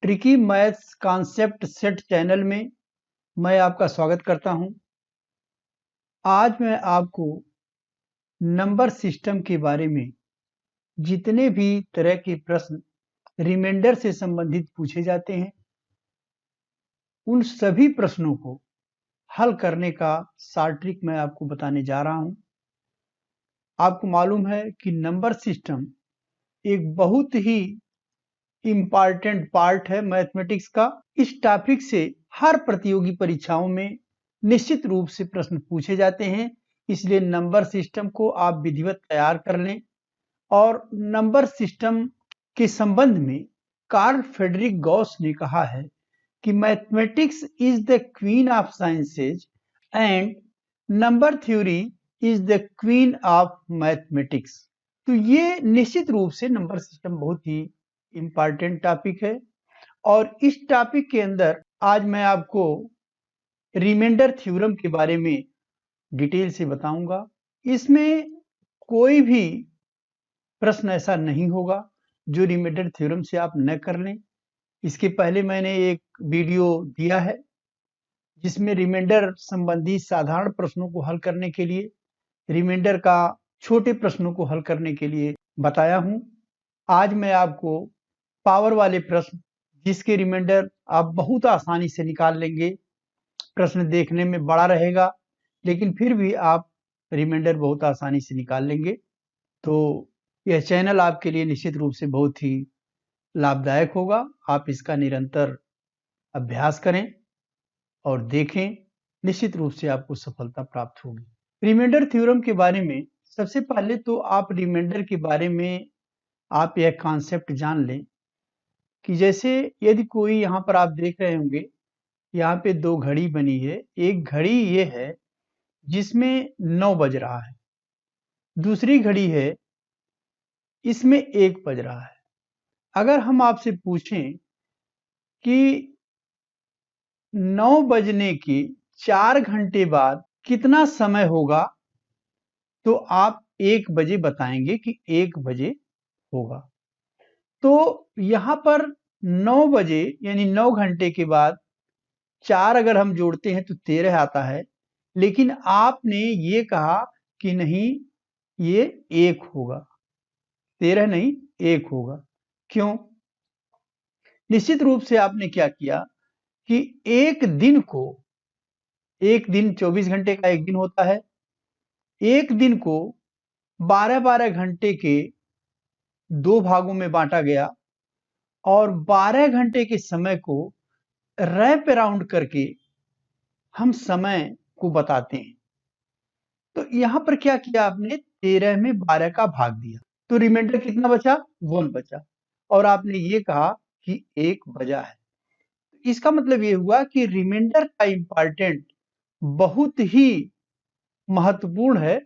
Tricky maths concept set channel में मैं आपका स्वागत करता हूं। आज मैं आपको नंबर सिस्टम के बारे में जितने भी तरह के प्रश्न रिमाइंडर से संबंधित पूछे जाते हैं, उन सभी प्रश्नों को हल करने का शॉर्ट ट्रिक मैं आपको बताने जा रहा हूं। आपको मालूम है कि नंबर सिस्टम एक बहुत ही इम्पॉर्टेंट पार्ट है मैथमेटिक्स का। इस टॉपिक से हर प्रतियोगी परीक्षाओं में निश्चित रूप से प्रश्न पूछे जाते हैं, इसलिए नंबर सिस्टम को आप विधिवत तैयार कर लें। और नंबर सिस्टम के संबंध में कार्ल फ्रेडरिक गॉस ने कहा है कि mathematics is the queen of sciences and number theory is the queen of mathematics. तो ये निश्चित रूप से नंबर सिस्टम बहुत ही इम्पॉर्टेंट टॉपिक है और इस टॉपिक के अंदर आज मैं आपको रिमाइंडर थ्योरम के बारे में डिटेल से बताऊंगा। इसमें कोई भी प्रश्न ऐसा नहीं होगा जो रिमाइंडर थ्योरम से आप न कर लें। इसके पहले मैंने एक वीडियो दिया है जिसमें रिमाइंडर संबंधी साधारण प्रश्नों को हल करने के लिए, रिमाइंडर का छोटे प्रश्नों को हल करने के लिए बताया हूं। आज मैं आपको पावर वाले प्रश्न जिसके रिमाइंडर आप बहुत आसानी से निकाल लेंगे, प्रश्न देखने में बड़ा रहेगा लेकिन फिर भी आप रिमाइंडर बहुत आसानी से निकाल लेंगे। तो यह चैनल आपके लिए निश्चित रूप से बहुत ही लाभदायक होगा। आप इसका निरंतर अभ्यास करें और देखें, निश्चित रूप से आपको सफलता प्राप्त होगी। रिमाइंडर थ्योरम के बारे में सबसे पहले तो आप रिमाइंडर के बारे में आप यह कॉन्सेप्ट जान लें कि जैसे यदि कोई यहाँ पर आप देख रहे होंगे, यहाँ पे दो घड़ी बनी है। एक घड़ी ये है जिसमें 9 बज रहा है, दूसरी घड़ी है इसमें 1 बज रहा है। अगर हम आपसे पूछें कि 9 बजने के 4 घंटे बाद कितना समय होगा, तो आप 1 बजे बताएंगे कि 1 बजे होगा। तो यहाँ पर 9 बजे यानी 9 घंटे के बाद 4 अगर हम जोड़ते हैं तो 13 आता है, लेकिन आपने ये कहा कि नहीं ये 1 होगा, 13 नहीं 1 होगा। क्यों? निश्चित रूप से आपने क्या किया कि एक दिन 24 घंटे का एक दिन होता है, एक दिन को 12-12 घंटे के 2 भागों में बांटा गया और 12 घंटे के समय को रैप अराउंड करके हम समय को बताते हैं। तो यहां पर क्या किया आपने, 13 में 12 का भाग दिया तो रिमाइंडर कितना बचा, 1 बचा और आपने ये कहा कि 1 बजा है। इसका मतलब ये हुआ कि रिमाइंडर का इंपॉर्टेंट बहुत ही महत्वपूर्ण है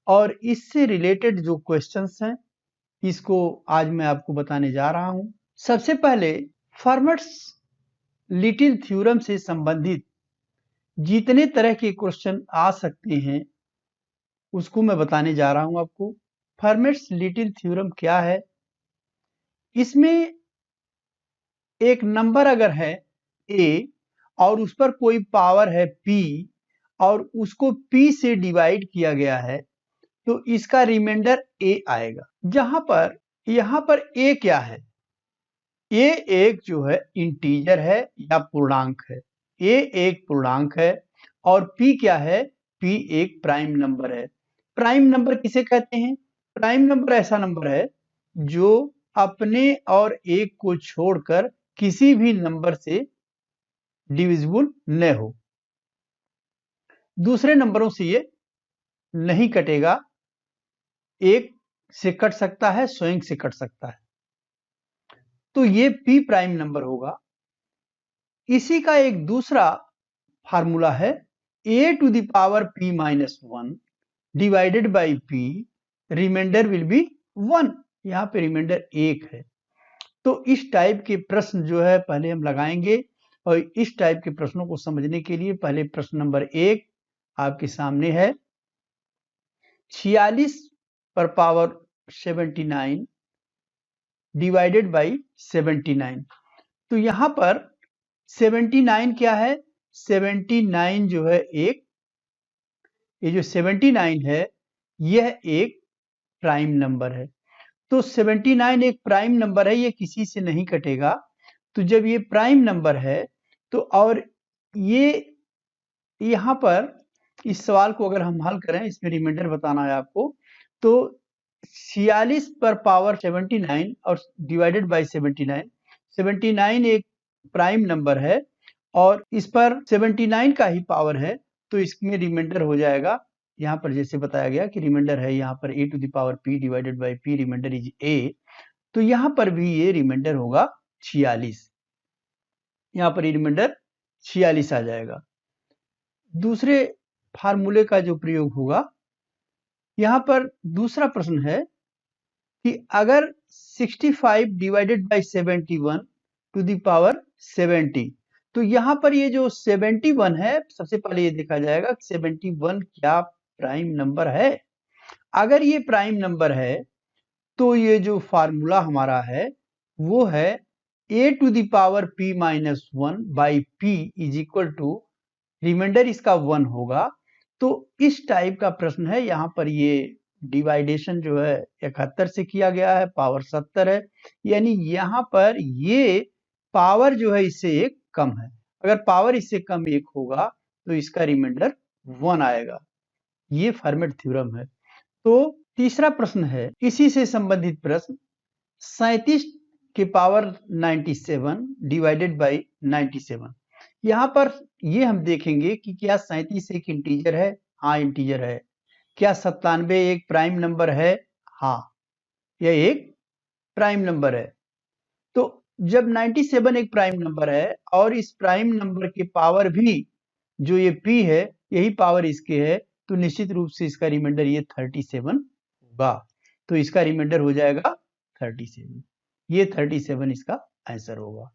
और इससे रिलेटेड जो क्वेश्चंस हैं इसको आज मैं आपको बताने जा रहा हूं। सबसे पहले फर्मर्स लिटिल थ्योरम से संबंधित जितने तरह के क्वेश्चन आ सकते हैं उसको मैं बताने जा रहा हूं आपको। फर्मर्स लिटिल थ्योरम क्या है? इसमें एक नंबर अगर है a और उस पर कोई पावर है p और उसको p से डिवाइड किया गया है तो इसका रिमाइंडर a आएगा। यहाँ पर a क्या है? a एक जो है इंटीजर है या पूर्णांक है। a एक पूर्णांक है और p क्या है? p एक प्राइम नंबर है। प्राइम नंबर किसे कहते हैं? प्राइम नंबर ऐसा नंबर है जो अपने और एक को छोड़कर किसी भी नंबर से डिविजिबल न हो। दूसरे नंबरों से ये नहीं कटेगा, एक से कट सकता है, स्वयं से कट सकता है, तो ये p प्राइम नंबर होगा। इसी का एक दूसरा फार्मूला है a to the power p minus 1 divided by p, remainder will be 1। यहाँ पे रिमाइंडर 1 है। तो इस टाइप के प्रश्न जो है पहले हम लगाएंगे और इस टाइप के प्रश्नों को समझने के लिए पहले प्रश्न नंबर 1 आपके सामने है। 46 पर पावर 79 डिवाइडेड बाई 79। तो यहां पर 79 क्या है? 79 जो है ये जो 79 है यह एक प्राइम नंबर है। तो 79 एक प्राइम नंबर है, ये किसी से नहीं कटेगा। तो जब ये प्राइम नंबर है तो और ये यहाँ पर इस सवाल को अगर हम हल करें, इसमें रिमाइंडर बताना है आपको, तो 46 पर पावर 79 और डिवाइडेड बाय 79 एक प्राइम नंबर है और इस पर 79 का ही पावर है, तो इसमें रिमाइंडर हो जाएगा। यहाँ पर जैसे बताया गया कि रिमाइंडर है यहाँ पर a to the power p divided by p, remainder is a, तो यहाँ पर भी ये रिमाइंडर होगा 46। यहाँ पर रिमाइंडर 46 आ जाएगा। दूसरे फार्मूले का जो प्रयोग होगा, यहाँ पर दूसरा प्रश्न है कि अगर 65 divided by 71 to the power 70, तो यहाँ पर ये जो 71 है, सबसे पहले ये देखा जाएगा कि 71 क्या प्राइम नंबर है। अगर ये प्राइम नंबर है तो ये जो फार्मूला हमारा है वो है a to the power p minus 1 by p is equal to, remainder इसका 1 होगा। तो इस टाइप का प्रश्न है। यहाँ पर ये डिवाइडेशन जो है 71 से किया गया है, पावर 70 है, यानी यहाँ पर ये पावर जो है इससे एक कम है। अगर पावर इससे कम एक होगा तो इसका रिमाइंडर 1 आएगा। ये फर्मेट थ्योरम है। तो तीसरा प्रश्न है इसी से संबंधित प्रश्न, 37 के पावर 97 डिवाइडेड बाय 97। यहाँ पर ये हम देखेंगे कि क्या 37 एक इंटीजर है? हाँ इंटीजर है। क्या 97 एक प्राइम नंबर है? हाँ यह एक प्राइम नंबर है। तो जब 97 एक प्राइम नंबर है और इस प्राइम नंबर के पावर भी जो ये p है यही पावर इसके है, तो निश्चित रूप से इसका रिमाइंडर ये 37 होगा। तो इसका रिमाइंडर हो जाएगा 37। ये 37 इसका आंसर होगा।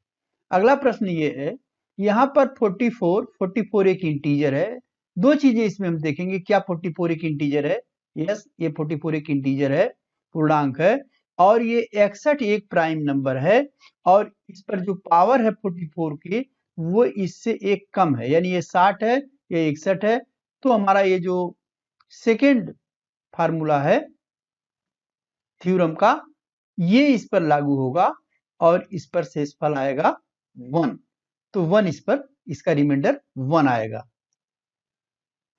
अगला प्रश्न ये है, यहाँ पर 44 एक इंटीजर है। दो चीजें इसमें हम देखेंगे, क्या 44 एक इंटीजर है? यस, ये 44 एक इंटीजर है, पूर्णांक है, और ये 61 एक प्राइम नंबर है और इस पर जो पावर है 44 की वो इससे एक कम है, यानी ये 60 है, ये 61 है। तो हमारा ये जो सेकेंड फार्मूला है थ्योरम का, ये इस पर लागू होगा और इस पर शेषफल आएगा 1। तो 1 इस पर, इसका रिमाइंडर 1 आएगा।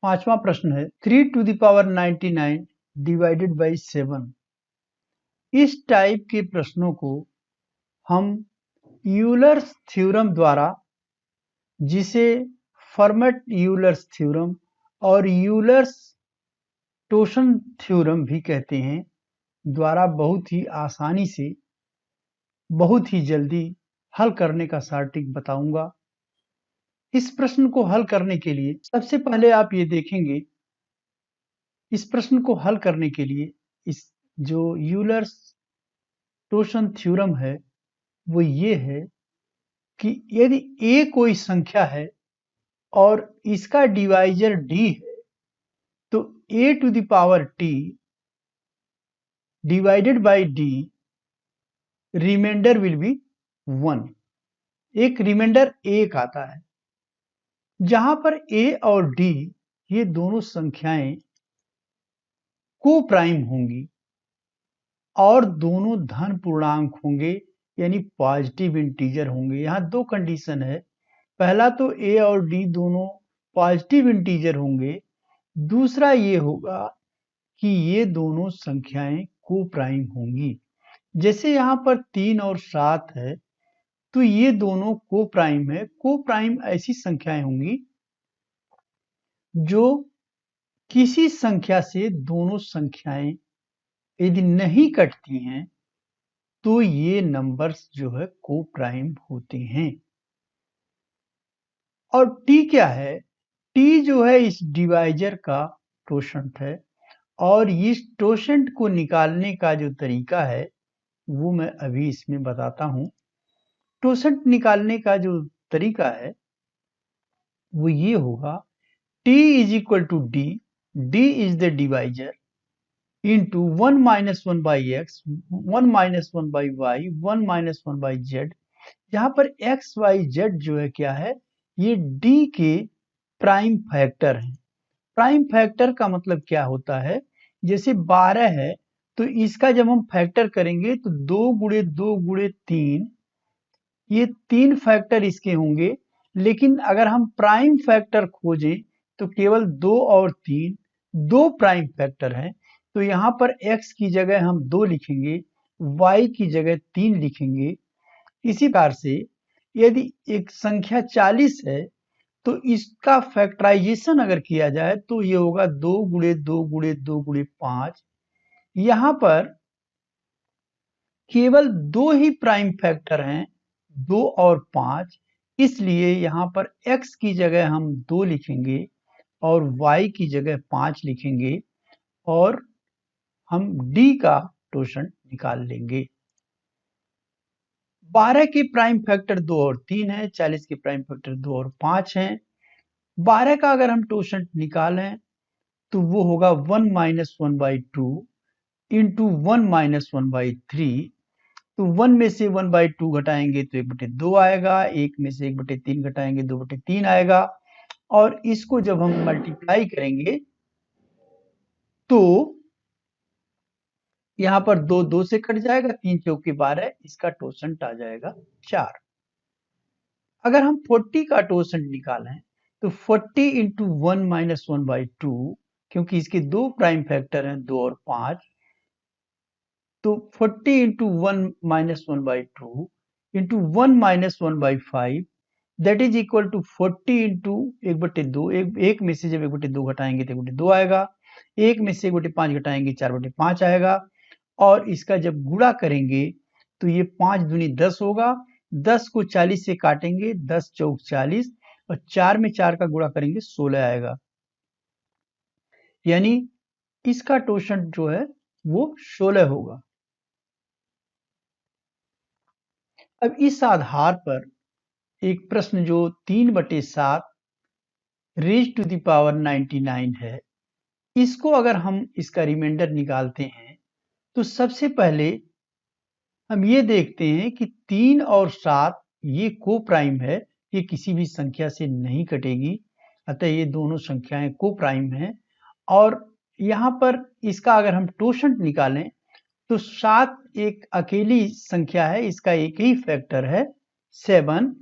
पांचवा प्रश्न है 3 to the power 99 divided by 7। इस टाइप के प्रश्नों को हम यूलर्स थ्योरम द्वारा, जिसे फर्मेट यूलर्स थ्योरम और यूलर्स टोशन थ्योरम भी कहते हैं, द्वारा बहुत ही आसानी से बहुत ही जल्दी हल करने का शार्टिक बताऊंगा। इस प्रश्न को हल करने के लिए सबसे पहले आप ये देखेंगे, इस प्रश्न को हल करने के लिए इस जो यूलर्स टोशन थ्योरम है वो ये है कि यदि a कोई संख्या है और इसका डिवाइजर d है, तो a to the power t divided by d remainder will be 1। एक रिमाइंडर 1 आता है। जहां पर a और d ये दोनों संख्याएं को प्राइम होंगी और दोनों धन पूर्णांक होंगे, यानी पॉजिटिव इंटीजर होंगे। यहाँ दो कंडीशन है, पहला तो a और d दोनों पॉजिटिव इंटीजर होंगे, दूसरा ये होगा कि ये दोनों संख्याएं को प्राइम होंगी। जैसे यहाँ पर 3 और 7 है, तो ये दोनों को प्राइम है। को प्राइम ऐसी संख्याएं होंगी जो किसी संख्या से दोनों संख्याएं यदि नहीं कटती हैं तो ये नंबर्स जो है को प्राइम होते हैं। और t क्या है? t जो है इस डिवाइजर का टोशंट है और इस टोशंट को निकालने का जो तरीका है वो मैं अभी इसमें बताता हूं। टोशंट निकालने का जो तरीका है वो ये होगा, t is equal to d, d is the divisor, into 1 minus 1 by x, 1 minus 1 by y, 1 minus 1 by z, यहाँ पर एक्स वाई जेड जो है क्या है, ये डी के प्राइम फैक्टर हैं। प्राइम फैक्टर का मतलब क्या होता है, जैसे 12 है तो इसका जब हम फैक्टर करेंगे तो 2 गुणे 2 गुणे 3, ये 3 फैक्टर इसके होंगे। लेकिन अगर हम प्राइम फैक्टर खोजें तो केवल 2 और 3, 2 प्राइम फैक्टर हैं। तो यहाँ पर x की जगह हम 2 लिखेंगे, y की जगह 3 लिखेंगे। इसी प्रकार से यदि एक संख्या 40 है तो इसका फैक्टराइजेशन अगर किया जाए तो ये होगा 2 गुणे 2 गुणे 2 गुणे 5। यहाँ पर केवल 2 ही प्राइम फैक्टर हैं, 2 और 5, इसलिए यहाँ पर x की जगह हम 2 लिखेंगे और y की जगह 5 लिखेंगे और हम d का टोशन निकाल लेंगे। 12 के प्राइम फैक्टर 2 और 3 है, 40 के प्राइम फैक्टर 2 और 5 हैं। 12 का अगर हम टोशन निकालें तो वो होगा 1 माइनस 1/2 इंटू 1 माइनस 1/3। तो 1 में से 1/2 घटाएंगे तो 1/2 आएगा, 1 में से 1/3 घटाएंगे 2/3 आएगा। और इसको जब हम मल्टीप्लाई करेंगे तो यहाँ पर 2 2 से कट जाएगा, 3 चौके 12, इसका टोसेंट आ जाएगा 4। अगर हम 40 का टोसेंट निकालें तो 40 इंटू 1 माइनस 1/2, क्योंकि इसके 2 प्राइम फैक्टर हैं 2 और 5, तो 40 into 1 minus 1/2 into 1 minus 1/5 that is equal to 40 into 1/2। एक में से जब 1/2 घटाएंगे तो 1/2 आएगा, 1 में से 1/5 घटाएंगे 4/5 आएगा। और इसका जब गुणा करेंगे तो ये 5 दूनी 10 होगा, 10 को 40 से काटेंगे, 10 चौक 40 और 4 में 4 का गुणा करेंगे 16 आएगा। यानी इसका टोशन जो है वो 16 होगा। अब इस आधार पर एक प्रश्न जो 3/7 रेज टू द पावर 99 है, इसको अगर हम इसका रिमाइंडर निकालते हैं तो सबसे पहले हम ये देखते हैं कि 3 और 7 ये को प्राइम है, ये किसी भी संख्या से नहीं कटेगी, अतः ये दोनों संख्याएं को प्राइम हैं। और यहाँ पर इसका अगर हम टोशंट निकालें तो 7 एक अकेली संख्या है, इसका एक ही फैक्टर है 7,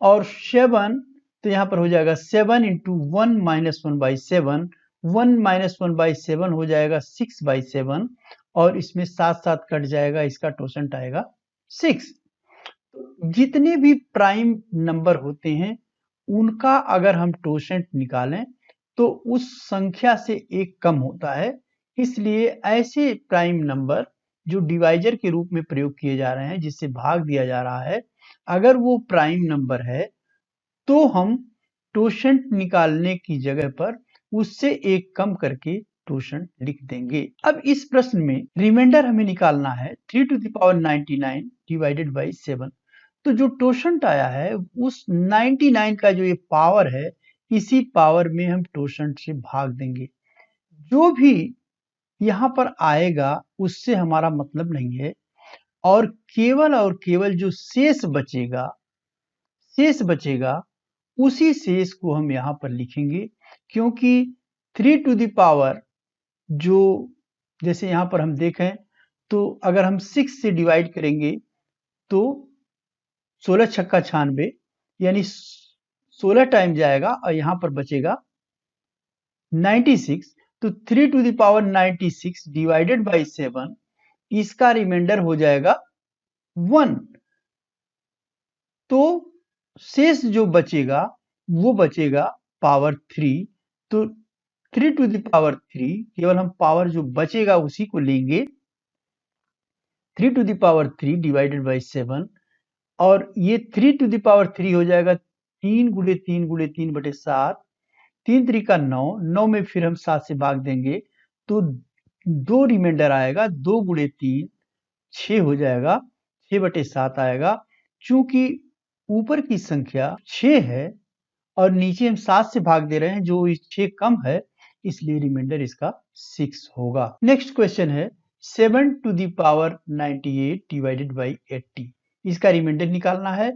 और 7 तो यहाँ पर हो जाएगा 7 इंटू 1 माइनस 1/7, 1 माइनस 1/7 हो जाएगा 6/7, और इसमें 7 7 कट जाएगा, इसका टोसेंट आएगा 6। जितने भी प्राइम नंबर होते हैं उनका अगर हम टोसेंट निकालें तो उस संख्या से एक कम होता है, इसलिए ऐसे प्राइम नंबर जो डिवाइजर के रूप में प्रयोग किए जा रहे हैं, जिससे भाग दिया जा रहा है, अगर वो प्राइम नंबर है तो हम टोसेंट निकालने की जगह पर उससे एक कम करके टोसेंट लिख देंगे। अब इस प्रश्न में रिमाइंडर हमें निकालना है 3 to the power 99 divided by 7। तो जो टोसेंट आया है उस 99 का जो ये पावर है, इसी पावर में हम टोसेंट से भाग देंगे। जो भी यहाँ पर आएगा उससे हमारा मतलब नहीं है, और केवल जो शेष बचेगा उसी शेष को हम यहाँ पर लिखेंगे, क्योंकि 3 टू द पावर जो, जैसे यहाँ पर हम देखें तो अगर हम 6 से डिवाइड करेंगे तो 16 छक्का 96, यानी 16 टाइम जाएगा और यहाँ पर बचेगा 96। तो 3 to the power 96 divided by 7, इसका रिमाइंडर हो जाएगा 1। तो शेष जो बचेगा वो बचेगा पावर 3। तो 3 टू द पावर 3, केवल हम पावर जो बचेगा उसी को लेंगे, 3 to the power 3 divided by 7, और ये 3 टू द पावर 3 हो जाएगा 3 गुणे 3 गुणे 3/7, 3 3 का 9, 9 में फिर हम 7 से भाग देंगे तो 2 रिमाइंडर आएगा, 2 गुणे 3 6 हो जाएगा, 6/7 आएगा। चूंकि ऊपर की संख्या 6 है और नीचे हम 7 से भाग दे रहे हैं, जो 6 कम है, इसलिए रिमाइंडर इसका 6 होगा। नेक्स्ट क्वेश्चन है 7 to the power 98 divided by 80। इसका रिमाइंडर निकालना है।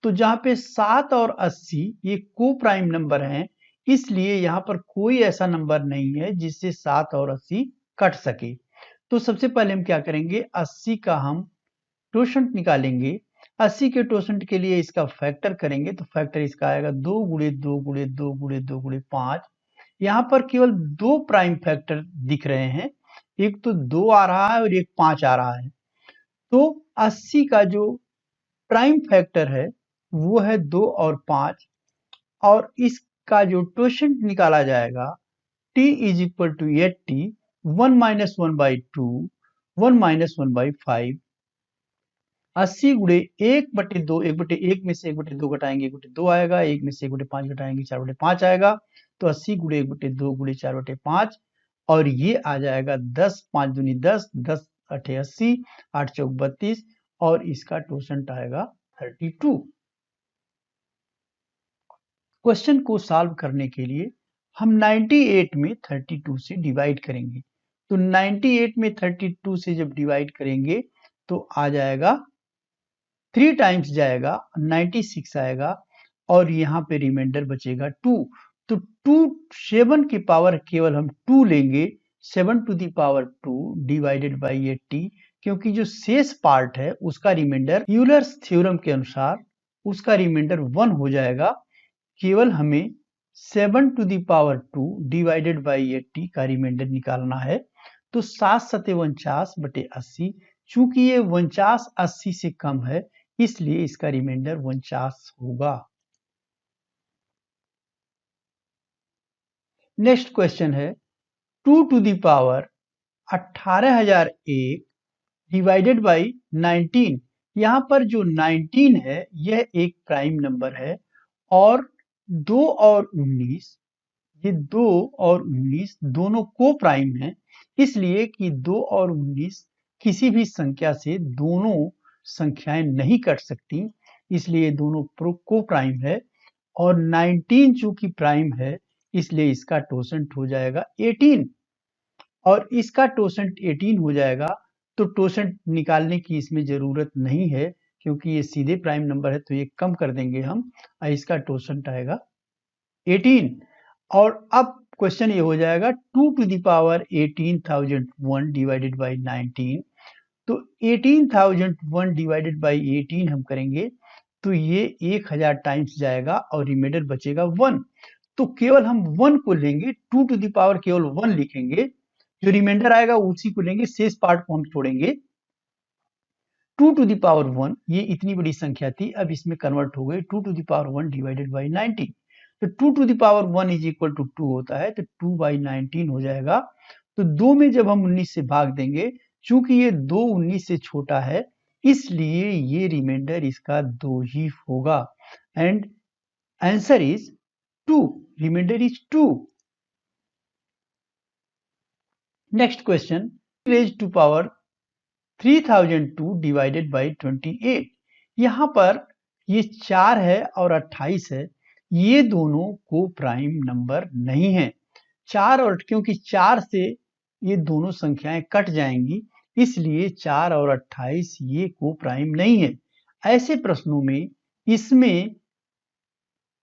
तो जहां पे 7 और 80 ये को प्राइम नंबर हैं, इसलिए यहाँ पर कोई ऐसा नंबर नहीं है जिससे 7 और 80 कट सके। तो सबसे पहले हम क्या करेंगे, 80 का हम टोशंट निकालेंगे। 80 के टोशंट के लिए इसका फैक्टर करेंगे, तो फैक्टर इसका आएगा 2 गुणे 2 गुणे 2 गुणे 2 गुणे 5। यहाँ पर केवल 2 प्राइम फैक्टर दिख रहे हैं, एक तो 2 आ रहा है और एक 5 आ रहा है। तो 80 का जो प्राइम फैक्टर है वो है 2 और 5, और इसका जो टोशंट निकाला जाएगा t is equal to 80, 1 minus 1/2, 1 minus 1/5। 80 गुणे 1/2, 1/1 में से 1/2 घटाएंगे 1/2 आएगा, 1 में से 1/5 घटाएंगे 4/5 आएगा। तो 80 गुणे 1/2 गुणे 4/5, और ये आ जाएगा 10, 5 दूनी 10, 10 अठे 80, 8 चौक 32, और इसका टोशंट आएगा 32। क्वेश्चन को सॉल्व करने के लिए हम 98 में 32 से डिवाइड करेंगे। तो 98 में 32 से जब डिवाइड करेंगे तो आ जाएगा 3 टाइम्स जाएगा, 96 आएगा, और यहाँ पे रिमाइंडर बचेगा 2। तो 2 7 की पावर केवल हम 2 लेंगे, 7 to the power 2 divided by 80, क्योंकि जो शेष पार्ट है उसका रिमाइंडर यूलर्स थ्योरम के अनुसार उसका रिमाइंडर 1 हो जाएगा। केवल हमें 7 to the power 2 divided by 80 का रिमाइंडर निकालना है। तो 7 सते 49/80, चूंकि ये 49 80 से कम है, इसलिए इसका रिमाइंडर 49 होगा। नेक्स्ट क्वेश्चन है 2 to the power 18001 divided by 19। यहाँ पर जो 19 है यह एक प्राइम नंबर है, और 2 और 19, ये 2 और 19 दोनों को प्राइम हैं, इसलिए कि 2 और 19 किसी भी संख्या से दोनों संख्याएं नहीं कट सकती, इसलिए दोनों को प्राइम है। और 19 चूंकि प्राइम है, इसलिए इसका टोशंट हो जाएगा 18, और इसका टोशंट 18 हो जाएगा। तो टोशंट निकालने की इसमें जरूरत नहीं है, क्योंकि ये सीधे प्राइम नंबर है, तो ये कम कर देंगे हम, और इसका टोशंट आएगा 18। और अब क्वेश्चन ये हो जाएगा 2 to the power 18,001 divided by 19। तो 18,001 डिवाइडेड बाई 18 हम करेंगे तो ये 1000 टाइम्स जाएगा, और रिमाइंडर बचेगा 1। तो केवल हम 1 को लेंगे, 2 टू दी पावर केवल 1 लिखेंगे, जो रिमाइंडर आएगा उसी को लेंगे, शेष पार्ट को हम छोड़ेंगे। 2 टू दी पावर 1 ये इतनी बड़ी संख्या थी, अब इसमें कन्वर्ट हो गई 2 to the power 1 divided by 19। तो 2 to the power 1 is equal to 2 होता है, तो 2 बाई 19 हो जाएगा। तो 2 में जब हम 19 से भाग देंगे, चूंकि ये 2 19 से छोटा है, इसलिए ये रिमाइंडर इसका 2 ही होगा, and answer is 2, remainder is 2। Next question, raise to power 3002 divided by 28। यहाँ पर ये 4 है और 28 है, ये दोनों को प्राइम नंबर नहीं है। 4 और, क्योंकि 4 से ये दोनों संख्याएं कट जाएंगी, इसलिए 4 और 28 ये को प्राइम नहीं है। ऐसे प्रश्नों में इसमें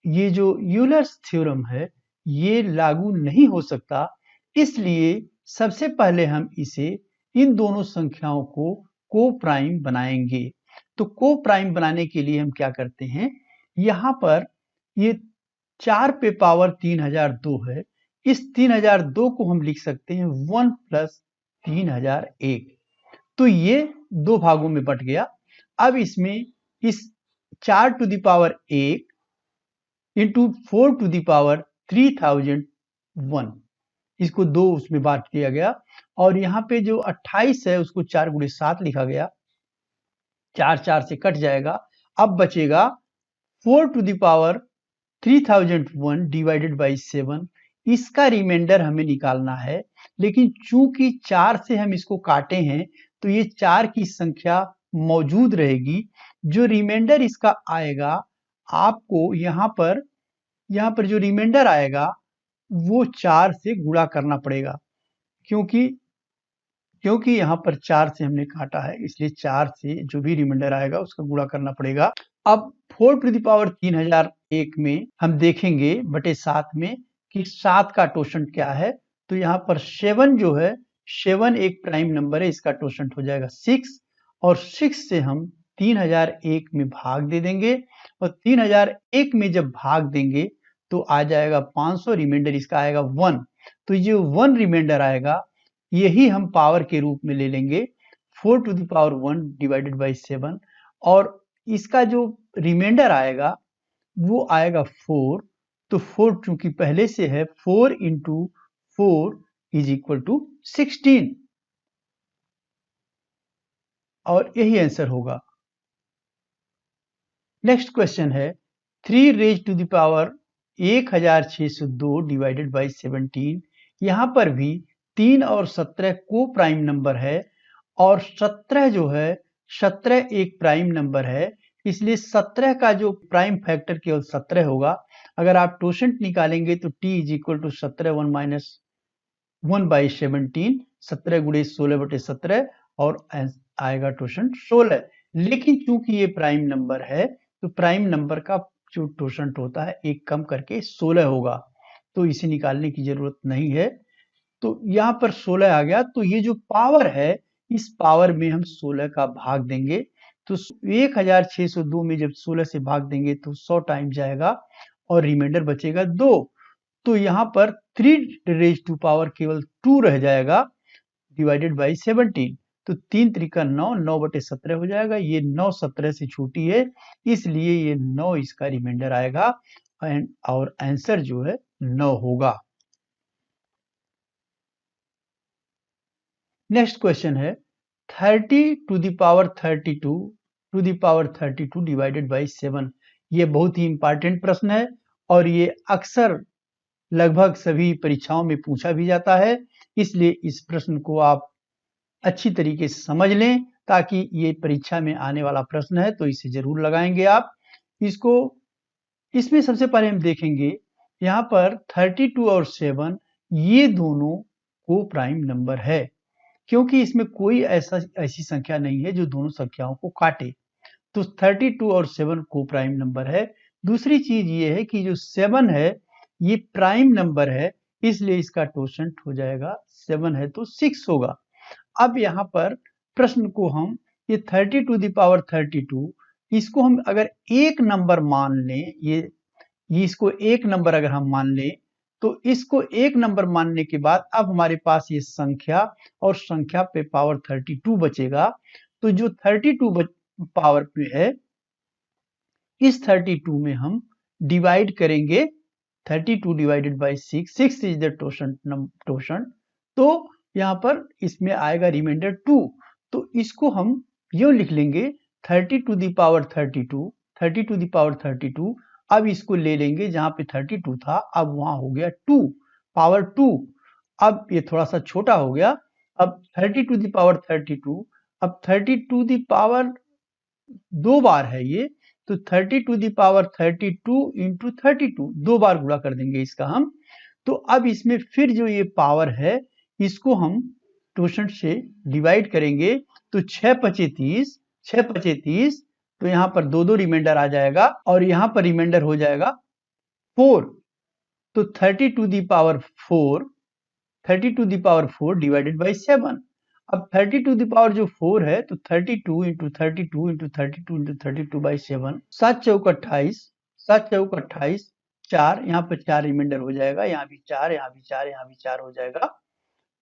ये जो यूलर्स थ्योरम है ये लागू नहीं हो सकता, इसलिए सबसे पहले हम इसे इन दोनों संख्याओं को प्राइम बनाएंगे। तो को प्राइम बनाने के लिए हम क्या करते हैं, यहाँ पर ये 4 पे पावर 3002 है, इस 3002 को हम लिख सकते हैं 1 प्लस 3001। तो ये 2 भागों में बट गया। अब इसमें इस 4 to the power 1 into 4 to the power 3001, इसको 2 उसमें बांट दिया गया, और यहाँ पे जो 28 है उसको 4 गुणे 7 लिखा गया, 4 4 से कट जाएगा। अब बचेगा 4 to the power 3001 divided by 7, इसका रिमाइंडर हमें निकालना है, लेकिन चूंकि 4 से हम इसको काटे हैं तो ये 4 की संख्या मौजूद रहेगी। जो रिमाइंडर इसका आएगा, आपको यहाँ पर जो रिमाइंडर आएगा वो 4 से गुणा करना पड़ेगा, क्योंकि क्योंकि यहाँ पर 4 से हमने काटा है, इसलिए 4 से जो भी रिमाइंडर आएगा उसका गुणा करना पड़ेगा। अब 4 टू द पावर 3001 में हम देखेंगे बटे 7 में कि 7 का टोशंट क्या है। तो यहाँ पर 7 जो है, 7 एक प्राइम नंबर है, इसका टोशंट हो जाएगा 6 और 6 से हम 3001 में भाग दे देंगे और 3001 में जब भाग देंगे तो आ जाएगा 500, रिमाइंडर इसका आएगा 1। तो ये 1 रिमाइंडर आएगा, यही हम पावर के रूप में ले लेंगे 4 to the power 1 divided by 7 और इसका जो रिमाइंडर आएगा वो आएगा 4। तो 4 चूंकि पहले से है, 4 इंटू 4 इज इक्वल टू 16 और यही आंसर होगा। नेक्स्ट क्वेश्चन है 3 raise to the power 1602 divided by 17। यहाँ पर भी 3 और 17 को प्राइम नंबर है और 17 जो है, 17 एक प्राइम नंबर है, इसलिए 17 का जो प्राइम फैक्टर केवल 17 होगा। अगर आप टोशंट निकालेंगे तो t is equal to 17 1 minus 1 by 17, 17 गुणे 16 बटे 17 और आएगा टोशंट 16। लेकिन चूंकि ये प्राइम नंबर है तो प्राइम नंबर का जो टोशंट होता है एक कम करके 16 होगा, तो इसे निकालने की जरूरत नहीं है। तो यहाँ पर 16 आ गया, तो ये जो पावर है इस पावर में हम 16 का भाग देंगे। तो 1602 में जब 16 से भाग देंगे तो 100 टाइम जाएगा और रिमाइंडर बचेगा 2। तो यहाँ पर 3 रेज टू पावर केवल 2 रह जाएगा डिवाइडेड बाई 17। तो 3 त्रिका 9, 9 बटे 17 हो जाएगा। ये 9 17 से छोटी है, इसलिए ये 9 इसका रिमाइंडर आएगा और आंसर जो है 9 होगा। नेक्स्ट क्वेश्चन है 30 to the power 32 to the power 32 divided by 7। ये बहुत ही इंपॉर्टेंट प्रश्न है और ये अक्सर लगभग सभी परीक्षाओं में पूछा भी जाता है, इसलिए इस प्रश्न को आप अच्छी तरीके से समझ लें ताकि ये परीक्षा में आने वाला प्रश्न है तो इसे जरूर लगाएंगे आप इसको। इसमें सबसे पहले हम देखेंगे यहाँ पर 32 और 7 ये दोनों को प्राइम नंबर है, क्योंकि इसमें कोई ऐसी संख्या नहीं है जो दोनों संख्याओं को काटे। तो 32 और 7 को प्राइम नंबर है। दूसरी चीज ये है कि जो 7 है ये प्राइम नंबर है, इसलिए इसका टोशंट हो जाएगा 7 है तो 6 होगा। अब यहाँ पर प्रश्न को हम ये 30 टू द पावर 32 इसको हम अगर एक नंबर मान लें, ये इसको एक नंबर अगर हम मान लें तो इसको एक नंबर मानने के बाद अब हमारे पास ये संख्या और संख्या पे पावर 32 बचेगा। तो जो 32 पावर पे है इस 32 में हम डिवाइड करेंगे 32 डिवाइडेड बाई 6, 6 इज द टोशंट। तो यहाँ पर इसमें आएगा रिमाइंडर 2। तो इसको हम यूं लिख लेंगे 30 to the power 32, 30 to the power 32। अब इसको ले लेंगे जहां पे 32 था, अब वहां हो गया 2 पावर 2। अब ये थोड़ा सा छोटा हो गया, अब 30 टू द पावर 32, अब 30 टू द पावर 2 बार है ये, तो 30 टू द पावर 32 इंटू 32 2 बार गुणा कर देंगे इसका हम। तो अब इसमें फिर जो ये पावर है इसको हम टोशंट से डिवाइड करेंगे तो 6 पचे 30, 6 पचे 30, तो यहाँ पर 2 रिमाइंडर आ जाएगा और यहाँ पर रिमाइंडर हो जाएगा 4। तो 30 to the power 4, 30 to the power 4 divided by 7। अब 30 टू द पावर जो 4 है तो 32 इंटू 32 इंटू 32 इंटू 32 बाई 7, 7 चौक 28, 7 चौक 28, 4, यहाँ पर 4 रिमाइंडर हो जाएगा, यहाँ भी 4, यहाँ भी 4, यहाँ भी 4 हो जाएगा।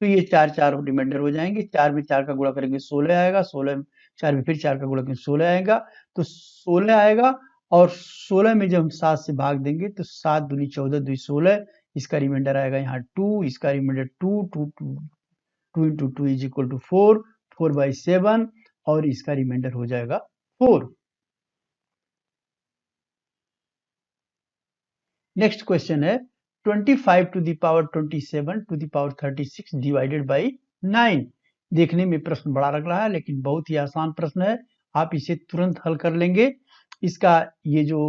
तो ये 4 4 रिमाइंडर हो जाएंगे। 4 में 4 का गुणा करेंगे 16 आएगा, 16 4 में फिर 4 का गुणा करेंगे 16 आएगा, तो 16 आएगा। और 16 में जब हम 7 से भाग देंगे तो 7 दूनी 14 2 16, इसका रिमाइंडर आएगा यहाँ 2, इसका remainder 2 into 2 is equal to 4, 4 by 7 और इसका रिमाइंडर हो जाएगा 4। नेक्स्ट क्वेश्चन है 25 to the power 27 to the power 36 divided by 9। देखने में प्रश्न बड़ा लग रहा है लेकिन बहुत ही आसान प्रश्न है, आप इसे तुरंत हल कर लेंगे। इसका ये जो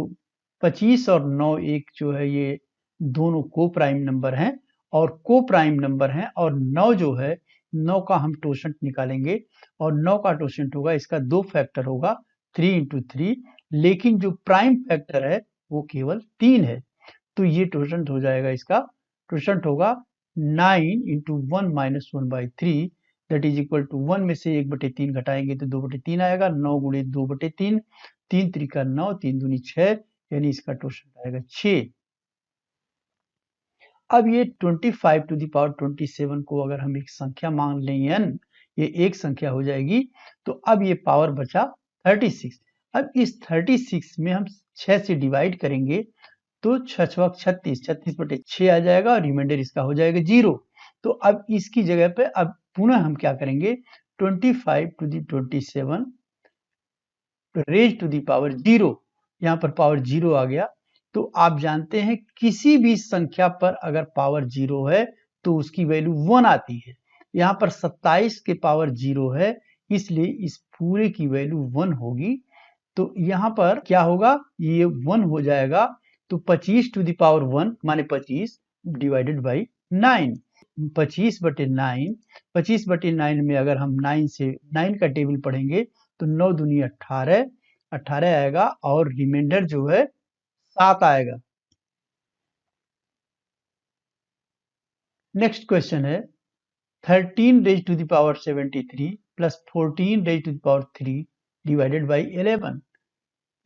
25 और 9 एक जो है ये दोनों को प्राइम नंबर हैं और को प्राइम नंबर हैं, और 9 जो है 9 का हम टोशंट निकालेंगे और 9 का टोशंट होगा, इसका 2 फैक्टर होगा 3 इंटू 3, लेकिन जो प्राइम फैक्टर है वो केवल 3 है, तो ये टोशंट हो जाएगा, इसका टोशंट होगा 9 into 1 minus 1/3 that is equal to 1 में से 1/3 घटाएंगे तो 2/3 आएगा, 9 गुणे 2/3, 3 त्रिका 9, 3 दूनी 6, यानी इसका टोशंट आएगा 6। अब ये 25 टू द पावर 27 को अगर हम एक संख्या मान लें n, ये एक संख्या हो जाएगी, तो अब ये पावर बचा 36। अब इस 36 में हम 6 से डिवाइड करेंगे तो 6 36, 36/6 आ जाएगा और रिमाइंडर इसका हो जाएगा 0। तो अब इसकी जगह पे अब पुनः हम क्या करेंगे, 25 to the 27 raise to the power 0, यहाँ पर पावर 0 आ गया। तो आप जानते हैं किसी भी संख्या पर अगर पावर 0 है तो उसकी वैल्यू 1 आती है। यहाँ पर 27 के पावर 0 है, इसलिए इस पूरे की वैल्यू 1 होगी। तो यहाँ पर क्या होगा, ये 1 हो जाएगा, तो 25 टू द पावर 1 माने 25 डिवाइडेड बाई 9, 25/9, 25/9 में अगर हम 9 का टेबल पढ़ेंगे तो 9 दूनी 18, 18 आएगा और रिमाइंडर जो है 7 आएगा। नेक्स्ट क्वेश्चन है 13 raise to the power 73 plus 14 raise to the power 3 divided by 11,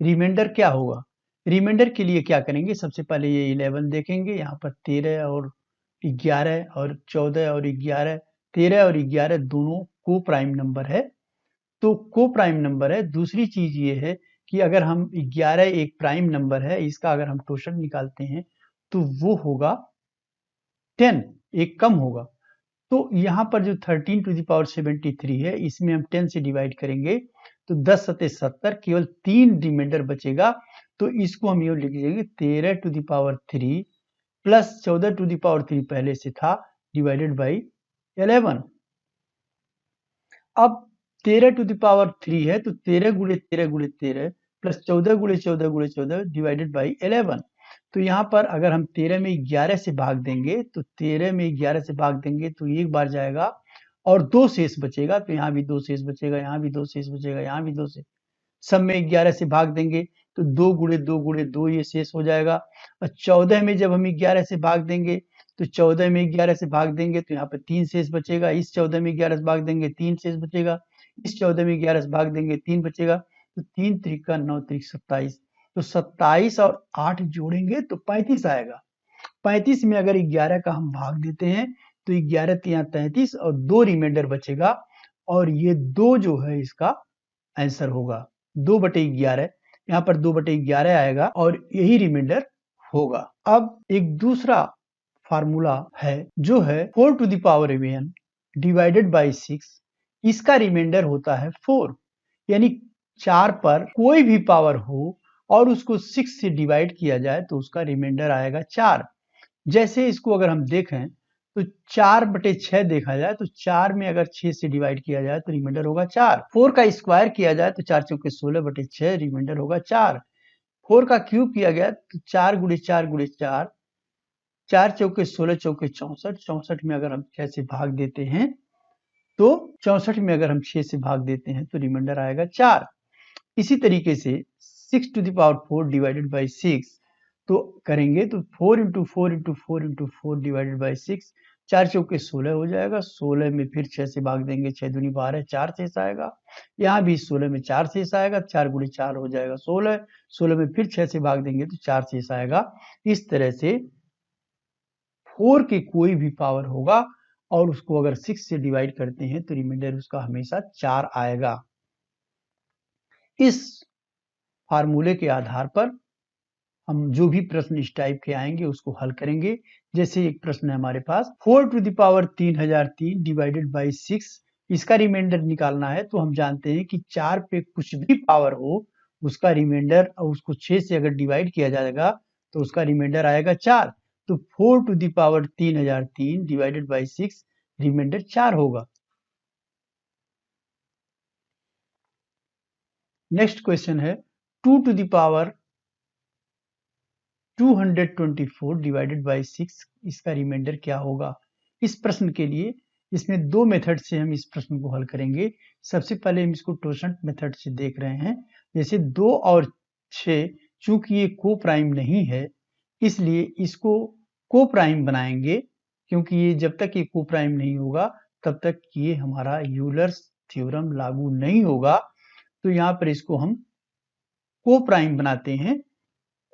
remainder क्या होगा। रिमाइंडर के लिए क्या करेंगे, सबसे पहले ये 11 देखेंगे, यहाँ पर 13 और 11 और 14 और 11, 13 और 11 दोनों को प्राइम नंबर है, तो को प्राइम नंबर है। दूसरी चीज ये है कि अगर हम 11 एक प्राइम नंबर है, इसका अगर हम टोशंट निकालते हैं तो वो होगा 10, एक कम होगा। तो यहाँ पर जो 13 टू द पावर 73 है, इसमें हम 10 से डिवाइड करेंगे तो 10 सत्ते 70, केवल 3 रिमाइंडर बचेगा, तो इसको हम ये लिख देंगे 13 to the power 3 plus 14 to the power 3 पहले से था डिवाइडेड बाई 11। अब 13 टू द पावर 3 है तो 13 गुणे 13 गुणे 13 प्लस 14 गुणे 14 गुणे 14 डिवाइडेड बाई 11। तो यहाँ पर अगर हम 13 में 11 से भाग देंगे तो 13 में 11 से भाग देंगे तो एक बार जाएगा और 2 शेष बचेगा, तो यहाँ भी 2 शेष बचेगा, यहाँ भी 2 शेष बचेगा, यहाँ भी 2 शेष, सब में 11 से भाग देंगे तो 2 गुणे 2 गुणे 2 ये शेष हो जाएगा। और 14 में जब हम 11 से भाग देंगे तो 14 में 11 से भाग देंगे तो यहाँ पर 3 शेष बचेगा, इस 14 में 11 से भाग देंगे 3 शेष बचेगा, इस 14 में 11 से भाग देंगे 3 बचेगा, तो 3 त्रिका 9 त्रिक 27, तो 27 और 8 जोड़ेंगे तो 35 आएगा। 35 में अगर 11 का हम भाग देते हैं तो 11 तिया 33 और 2 रिमाइंडर बचेगा, और ये 2 जो है इसका आंसर होगा 2/11, यहाँ पर 2/11 आएगा और यही रिमाइंडर होगा। अब एक दूसरा फार्मूला है जो है 4 to the power 11 divided by 6, इसका रिमाइंडर होता है 4, यानी 4 पर कोई भी पावर हो और उसको 6 से डिवाइड किया जाए तो उसका रिमाइंडर आएगा 4। जैसे इसको अगर हम देखें तो 4/6 देखा जाए तो 4 में अगर 6 से डिवाइड किया जाए तो रिमाइंडर होगा 4। 4 का स्क्वायर किया जाए तो 4 चौके 16/6 रिमाइंडर होगा 4। 4 का क्यूब किया गया तो 4 गुणे 4 गुणे 4, 4 चौके 16 चौके 64, 64 में अगर हम 6 से भाग देते हैं तो 64 में अगर हम 6 से भाग देते हैं तो रिमाइंडर आएगा 4। इसी तरीके से 6 to the power 4 divided by 6 तो करेंगे तो 4 into 4 into 4 into 4 divided by 6, 4 चौके 16 हो जाएगा, 16 में फिर 6 से भाग देंगे, 6 दूनी 12, 4 शेष आएगा, यहाँ भी 16 में 4 शेष आएगा, 4 गुणे 4 हो जाएगा 16, 16 में फिर 6 से भाग देंगे तो 4 शेष आएगा। इस तरह से 4 की कोई भी पावर होगा और उसको अगर 6 से डिवाइड करते हैं तो रिमाइंडर उसका हमेशा 4 आएगा। इस फार्मूले के आधार पर हम जो भी प्रश्न इस टाइप के आएंगे उसको हल करेंगे। जैसे एक प्रश्न है हमारे पास 4 to the power 3003 divided by 6, इसका रिमाइंडर निकालना है, तो हम जानते हैं कि 4 पे कुछ भी पावर हो उसका रिमाइंडर और उसको 6 से अगर डिवाइड किया जाएगा तो उसका रिमाइंडर आएगा 4। तो 4 to the power 3003 divided by 6 remainder 4 होगा। नेक्स्ट क्वेश्चन है 2 to the power 224 divided by 6, इसका रिमाइंडर क्या होगा। इस प्रश्न के लिए इसमें दो मेथड से हम इस प्रश्न को हल करेंगे। सबसे पहले हम इसको टोसेंट मेथड से देख रहे हैं। जैसे 2 और 6 चूंकि ये को प्राइम नहीं है, इसलिए इसको को प्राइम बनाएंगे, क्योंकि ये जब तक ये को प्राइम नहीं होगा तब तक ये हमारा यूलर्स थ्योरम लागू नहीं होगा। तो यहाँ पर इसको हम को प्राइम बनाते हैं।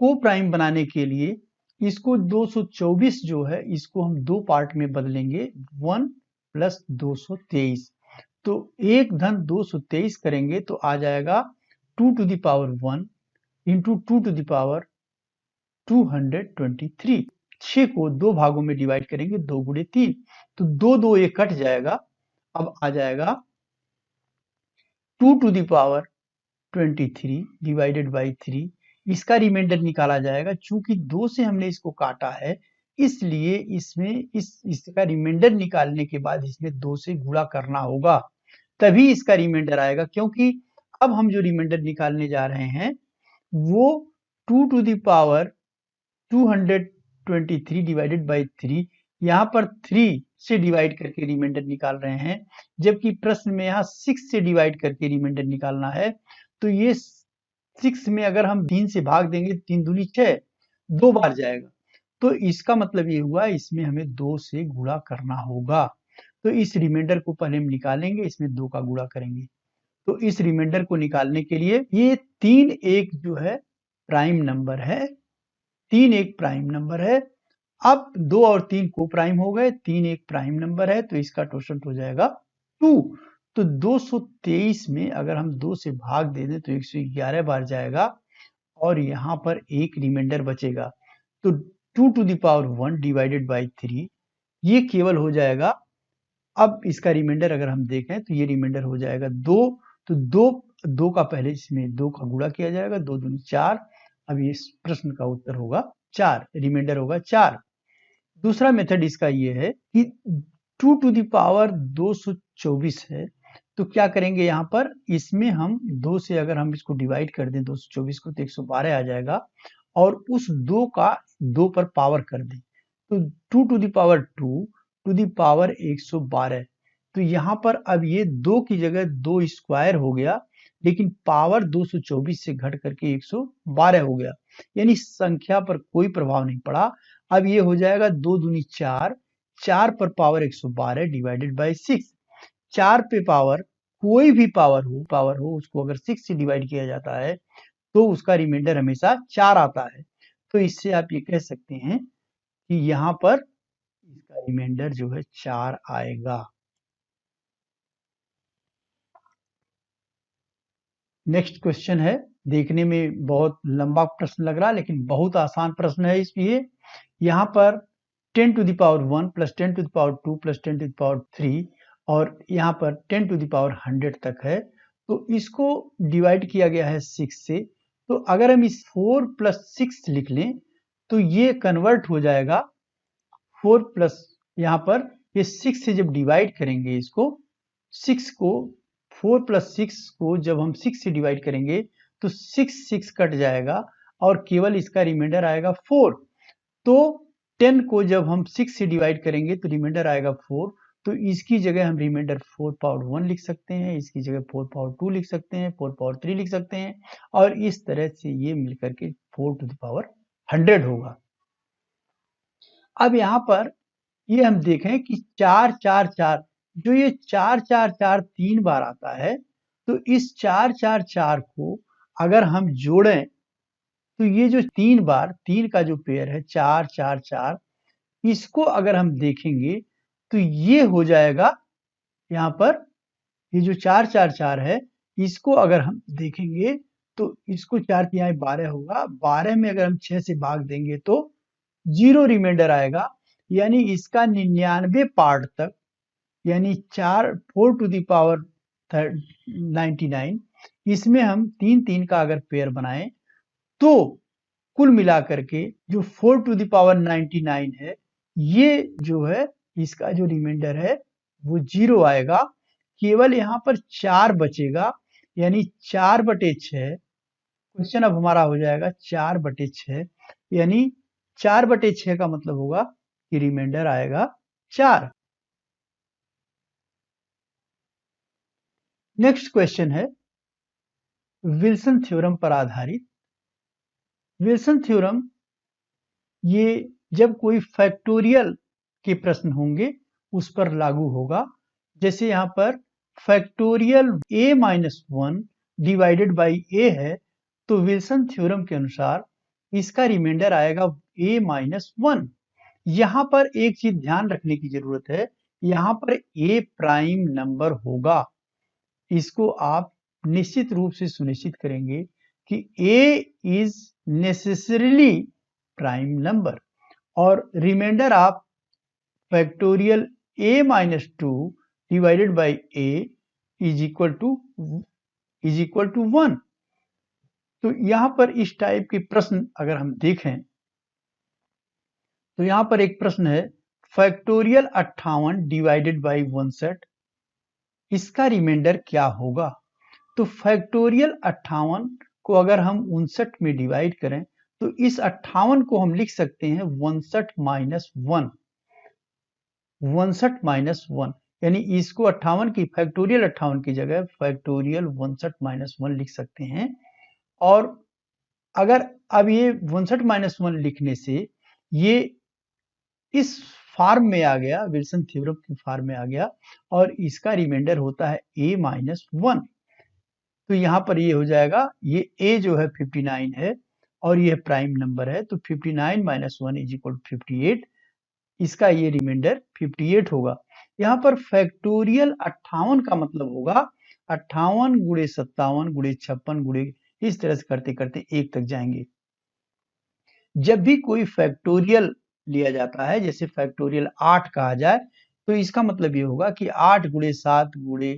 को प्राइम बनाने के लिए इसको 224 जो है इसको हम दो पार्ट में बदलेंगे, 1 प्लस 223। तो 1 धन 223 करेंगे तो आ जाएगा 2 to the power 1 into 2 to the power 223। 6 को दो भागों में डिवाइड करेंगे, 2 गुणे 3, तो 2 2 ये कट जाएगा। अब आ जाएगा 2 to the power 23 divided by 3। इसका रिमाइंडर निकाला जाएगा। चूंकि 2 से हमने इसको काटा है, इसलिए इसमें इसका रिमाइंडर निकालने के बाद इसमें 2 से गुणा करना होगा, तभी इसका रिमाइंडर आएगा। क्योंकि अब हम जो रिमाइंडर निकालने जा रहे हैं वो 2 to the power 223 divided by 3, यहाँ पर 3 से डिवाइड करके रिमाइंडर निकाल रहे हैं, जबकि प्रश्न में यहाँ 6 से डिवाइड करके रिमाइंडर निकालना है। तो ये 6 में अगर हम 3 से भाग देंगे, 3 दूनी 6, 2 बार जाएगा। तो इसका मतलब ये हुआ इसमें हमें 2 से गुणा करना होगा। तो इस रिमाइंडर को पहले हम निकालेंगे, इसमें 2 का गुणा करेंगे। तो इस रिमाइंडर को निकालने के लिए ये 3 एक जो है प्राइम नंबर है, 3 एक प्राइम नंबर है। अब 2 और 3 को प्राइम हो गए, 3 एक प्राइम नंबर है, तो इसका टोसेंट हो जाएगा 2। तो 223 में अगर हम 2 से भाग दे दें तो 111 बार जाएगा और यहाँ पर एक रिमाइंडर बचेगा। तो 2 to the power 1 divided by 3 ये केवल हो जाएगा। अब इसका रिमाइंडर अगर हम देखें तो ये रिमाइंडर हो जाएगा 2। तो 2 का पहले इसमें 2 का गुणा किया जाएगा, 2 दूनी 4। अब इस प्रश्न का उत्तर होगा 4, रिमाइंडर होगा 4। दूसरा मेथड इसका ये है कि 2 टू द पावर 224 है, तो क्या करेंगे यहाँ पर, इसमें हम 2 से अगर हम इसको डिवाइड कर दें 224 को तो 112 आ जाएगा, और उस 2 का 2 पर पावर कर दें तो 2 to the power 2 to the power 112। तो यहाँ पर अब ये 2 की जगह 2 स्क्वायर हो गया, लेकिन पावर 224 से घट करके 112 हो गया, यानी संख्या पर कोई प्रभाव नहीं पड़ा। अब ये हो जाएगा 2 दूनी 4, 4 पर पावर 112 डिवाइडेड बाई 6। 4 पे पावर कोई भी पावर हो उसको अगर 6 से डिवाइड किया जाता है तो उसका रिमाइंडर हमेशा 4 आता है। तो इससे आप ये कह सकते हैं कि यहाँ पर इसका रिमाइंडर जो है 4 आएगा। नेक्स्ट क्वेश्चन है, देखने में बहुत लंबा प्रश्न लग रहा है लेकिन बहुत आसान प्रश्न है। इसलिए यहाँ पर 10 to the power 1 plus 10 to the power 2 plus 10 to the power 3 और यहाँ पर 10 टू द पावर 100 तक है। तो इसको डिवाइड किया गया है 6 से। तो अगर हम इस 4 प्लस 6 लिख लें तो ये कन्वर्ट हो जाएगा 4 प्लस, यहाँ पर ये 6 से जब डिवाइड करेंगे इसको, 6 को 4 प्लस 6 को जब हम 6 से डिवाइड करेंगे तो 6 कट जाएगा और केवल इसका रिमाइंडर आएगा 4। तो 10 को जब हम 6 से डिवाइड करेंगे तो रिमाइंडर आएगा 4। तो इसकी जगह हम रिमाइंडर 4 पावर 1 लिख सकते हैं, इसकी जगह 4 पावर 2 लिख सकते हैं, 4 पावर 3 लिख सकते हैं, और इस तरह से ये मिलकर के 4 टू द पावर 100 होगा। अब यहाँ पर ये हम देखें कि 4 4 4, जो ये 4 4 4 3 बार आता है, तो इस 4 4 4 को अगर हम जोड़ें तो ये जो 3 बार 3 का जो पेयर है 4 4 4, इसको अगर हम देखेंगे तो ये हो जाएगा, यहाँ पर ये जो 4 4 4 है इसको अगर हम देखेंगे तो इसको 4 की यहाँ 12 होगा, 12 में अगर हम 6 से भाग देंगे तो 0 रिमाइंडर आएगा, यानी इसका 99 पार्ट तक, यानी 4 टू द पावर 99, इसमें हम 3 3 का अगर पेयर बनाएं तो कुल मिलाकर के जो 4 टू द पावर 99 है, ये जो है इसका जो रिमाइंडर है वो 0 आएगा। केवल यहाँ पर 4 बचेगा, यानी 4/6। क्वेश्चन अब हमारा हो जाएगा 4/6, यानी 4/6 का मतलब होगा कि रिमाइंडर आएगा 4। नेक्स्ट क्वेश्चन है विल्सन थ्योरम पर आधारित। विल्सन थ्योरम ये जब कोई फैक्टोरियल के प्रश्न होंगे उस पर लागू होगा। जैसे यहाँ पर factorial a-1 divided by a है, तो विल्सन थ्योरम के अनुसार इसका रिमाइंडर आएगा a-1। यहाँ पर एक चीज ध्यान रखने की जरूरत है, यहाँ पर a प्राइम नंबर होगा। इसको आप निश्चित रूप से सुनिश्चित करेंगे कि a is necessarily prime number, और रिमाइंडर आप factorial a-2 divided by a is equal to 1। तो यहाँ पर इस टाइप के प्रश्न अगर हम देखें तो यहाँ पर एक प्रश्न है फैक्टोरियल 58 डिवाइडेड बाई 59, इसका रिमाइंडर क्या होगा। तो फैक्टोरियल 58 को अगर हम 59 में डिवाइड करें तो इस 58 को हम लिख सकते हैं 59 माइनस 1, 59 माइनस 1, यानी इसको 58 की फैक्टोरियल 58 की जगह फैक्टोरियल 59 माइनस 1 लिख सकते हैं। और अगर अब ये 59 माइनस 1 लिखने से ये इस फॉर्म में आ गया, विल्सन थ्योरम की फॉर्म में आ गया, और इसका रिमाइंडर होता है a-1। तो यहाँ पर ये हो जाएगा, ये a जो है 59 है और ये प्राइम नंबर है, तो 59 माइनस 1 इज इक्वल टू 58, इसका ये रिमाइंडर 58 होगा। यहाँ पर फैक्टोरियल 58 का मतलब होगा 58 गुणे 57 गुणे 56 गुणे, इस तरह से करते करते 1 तक जाएंगे। जब भी कोई फैक्टोरियल लिया जाता है, जैसे फैक्टोरियल 8 कहा जाए, तो इसका मतलब ये होगा कि 8 गुणे 7 गुणे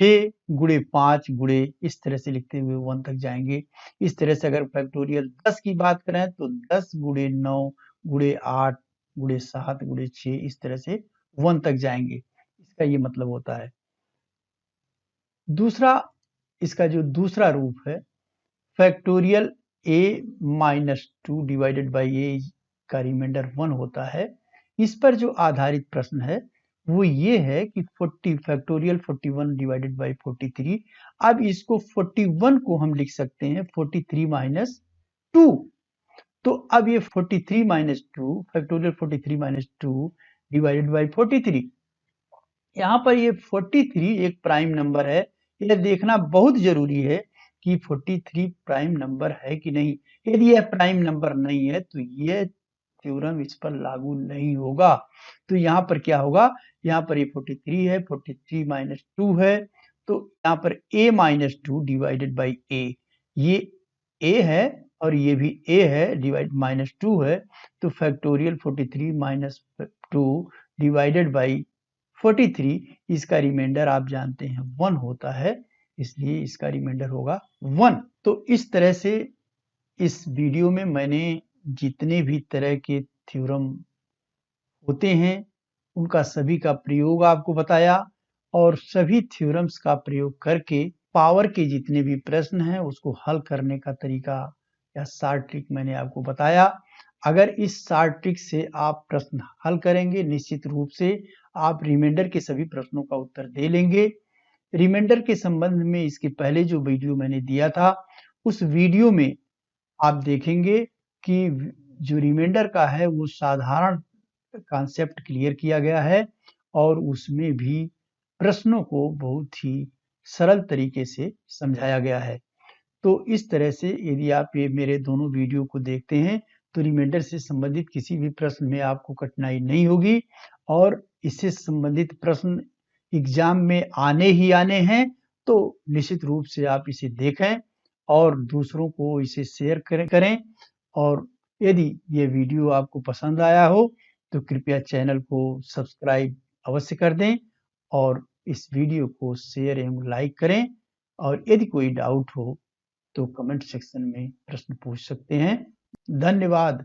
6 गुणे 5 गुणे, इस तरह से लिखते हुए 1 तक जाएंगे। इस तरह से अगर फैक्टोरियल 10 की बात करें तो 10 गुणे 9 गुणे 8 गुणे 7 गुणे 6, इस तरह से 1 तक जाएंगे। इसका ये मतलब होता है। दूसरा, इसका जो दूसरा रूप है factorial a-2 divided by a का रिमाइंडर 1 होता है। इस पर जो आधारित प्रश्न है वो ये है कि 40 फैक्टोरियल 41 डिवाइडेड बाई 43। अब इसको 41 को हम लिख सकते हैं 43 माइनस 2। तो अब ये 43 minus 2 factorial 43 minus 2 divided by 43, यहाँ पर ये 43 एक प्राइम नंबर है। यह देखना बहुत जरूरी है कि 43 प्राइम नंबर है कि नहीं। यदि यह प्राइम नंबर नहीं है तो यह थ्योरम इस पर लागू नहीं होगा। तो यहाँ पर क्या होगा, यहाँ पर ये 43 है, 43 माइनस 2 है, तो यहाँ पर a-2 डिवाइडेड बाई a, ये a है और ये भी a है, डिवाइड माइनस 2 है, तो फैक्टोरियल 43 माइनस 2 डिवाइडेड बाई 43, इसका रिमाइंडर आप जानते हैं 1 होता है, इसलिए इसका रिमाइंडर होगा 1। तो इस तरह से इस वीडियो में मैंने जितने भी तरह के थ्योरम होते हैं उनका सभी का प्रयोग आपको बताया, और सभी थ्योरम्स का प्रयोग करके पावर के जितने भी प्रश्न हैं उसको हल करने का तरीका या शॉर्ट ट्रिक मैंने आपको बताया। अगर इस शॉर्ट ट्रिक से आप प्रश्न हल करेंगे निश्चित रूप से आप रिमाइंडर के सभी प्रश्नों का उत्तर दे लेंगे। रिमाइंडर के संबंध में इसके पहले जो वीडियो मैंने दिया था उस वीडियो में आप देखेंगे कि जो रिमाइंडर का है वो साधारण कॉन्सेप्ट क्लियर किया गया है और उसमें भी प्रश्नों को बहुत ही सरल तरीके से समझाया गया है। तो इस तरह से यदि आप ये मेरे दोनों वीडियो को देखते हैं तो रिमाइंडर से संबंधित किसी भी प्रश्न में आपको कठिनाई नहीं होगी, और इससे संबंधित प्रश्न एग्जाम में आने ही आने हैं। तो निश्चित रूप से आप इसे देखें और दूसरों को इसे शेयर करें। और यदि ये वीडियो आपको पसंद आया हो तो कृपया चैनल को सब्सक्राइब अवश्य कर दें और इस वीडियो को शेयर एवं लाइक करें। और यदि कोई डाउट हो तो कमेंट सेक्शन में प्रश्न पूछ सकते हैं। धन्यवाद।